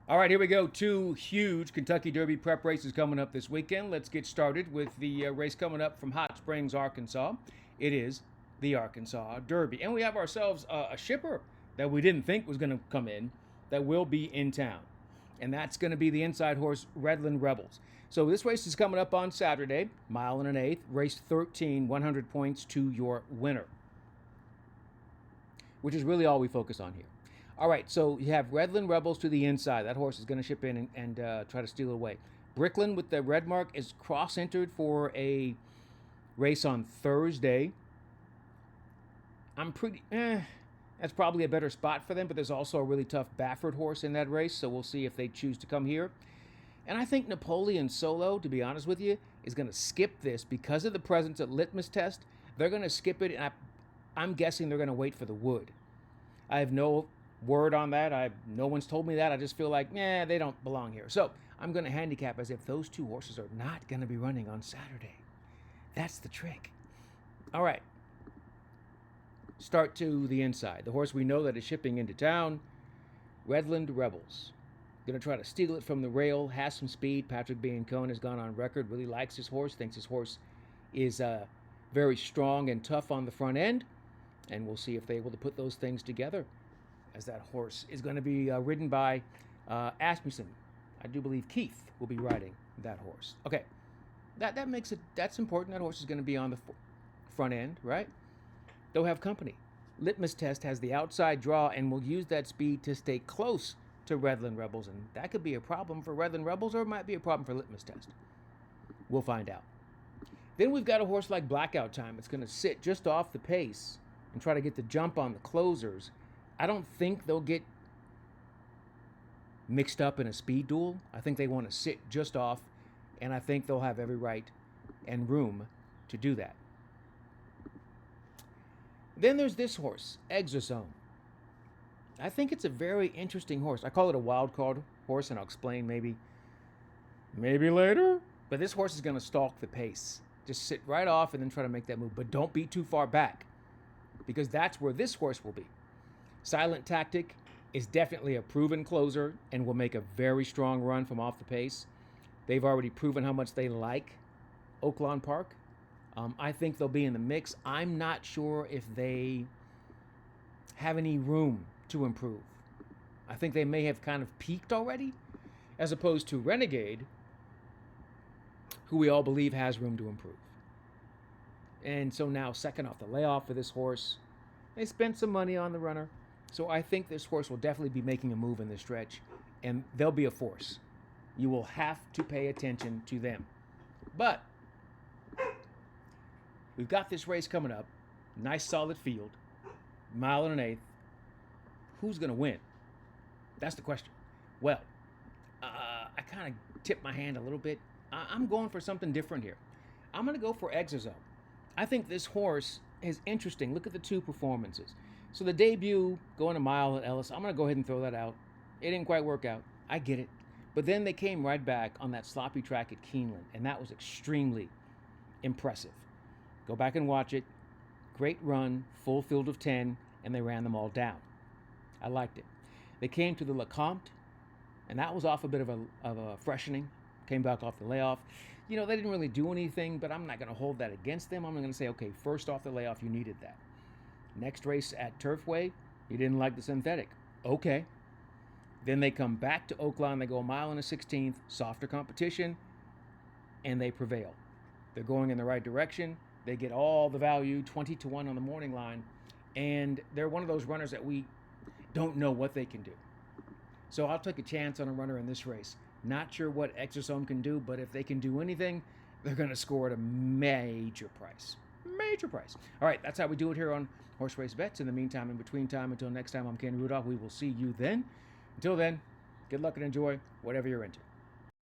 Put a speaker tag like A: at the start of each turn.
A: All right, here we go. Two huge Kentucky Derby prep races coming up this weekend. Let's get started with the race coming up from Hot Springs, Arkansas. It is the Arkansas Derby. And we have ourselves a shipper that we didn't think was going to come in that will be in town. And that's going to be the inside horse, Redland Rebels. So this race is coming up on Saturday, mile and an eighth, race 13, 100 points to your winner, which is really all we focus on here. All right, so you have Redland Rebels to the inside. That horse is going to ship in and try to steal it away. Brickland with the red mark is cross-entered for a race on Thursday. That's probably a better spot for them, but there's also a really tough Baffert horse in that race, so we'll see if they choose to come here. And I think Napoleon Solo, to be honest with you, is going to skip this because of the presence at Litmus Test. They're going to skip it, and I'm guessing they're going to wait for the Wood. I have no word on that. No one's told me that. I just feel like, they don't belong here. So I'm going to handicap as if those two horses are not going to be running on Saturday. That's the trick. All right. Start to the inside. The horse we know that is shipping into town, Redland Rebels. Going to try to steal it from the rail, has some speed. Patrick Biancone has gone on record, really likes his horse, thinks his horse is very strong and tough on the front end. And we'll see if they're able to put those things together, as that horse is going to be ridden by Asmussen. I do believe Keith will be riding that horse. Okay, that makes it, that's important. That horse is going to be on the front end, right? They'll have company. Litmus Test has the outside draw and will use that speed to stay close to Redland Rebels, and that could be a problem for Redland Rebels, or it might be a problem for Litmus Test. We'll find out. Then we've got a horse like Blackout Time. It's going to sit just off the pace and try to get the jump on the closers. I don't think they'll get mixed up in a speed duel. I think they want to sit just off, and I think they'll have every right and room to do that. Then there's this horse, Exosome. I think it's a very interesting horse. I call it a wild card horse, and I'll explain maybe later. But this horse is going to stalk the pace. Just sit right off and then try to make that move. But don't be too far back, because that's where this horse will be. Silent Tactic is definitely a proven closer and will make a very strong run from off the pace. They've already proven how much they like Oaklawn Park. I think they'll be in the mix. I'm not sure if they have any room to improve. I think they may have kind of peaked already, as opposed to Renegade, who we all believe has room to improve. And so now, second off the layoff for this horse, they spent some money on the runner. So I think this horse will definitely be making a move in this stretch, and they'll be a force. You will have to pay attention to them. But we've got this race coming up. Nice solid field. Mile and an eighth. Who's going to win? That's the question. Well, I kind of tipped my hand a little bit. I'm going for something different here. I'm going to go for Exosome. I think this horse is interesting. Look at the two performances. So the debut, going a mile at Ellis, I'm going to go ahead and throw that out. It didn't quite work out. I get it. But then they came right back on that sloppy track at Keeneland, and that was extremely impressive. Go back and watch it. Great run, full field of 10, and they ran them all down. I liked it. They came to the LeCompte, and that was off a bit of a freshening. Came back off the layoff. They didn't really do anything, but I'm not going to hold that against them. I'm going to say, okay, first off the layoff, you needed that. Next race at Turfway, you didn't like the synthetic. Okay. Then they come back to Oaklawn. They go a mile and a 16th, softer competition, and they prevail. They're going in the right direction. They get all the value, 20-1 on the morning line, and they're one of those runners that we don't know what they can do. So I'll take a chance on a runner in this race. Not sure what Exosome can do, but if they can do anything, they're going to score at a major price. Major price. All right, that's how we do it here on Horse Race Bets. In the meantime, in between time, until next time, I'm Ken Rudolph. We will see you then. Until then, good luck and enjoy whatever you're into.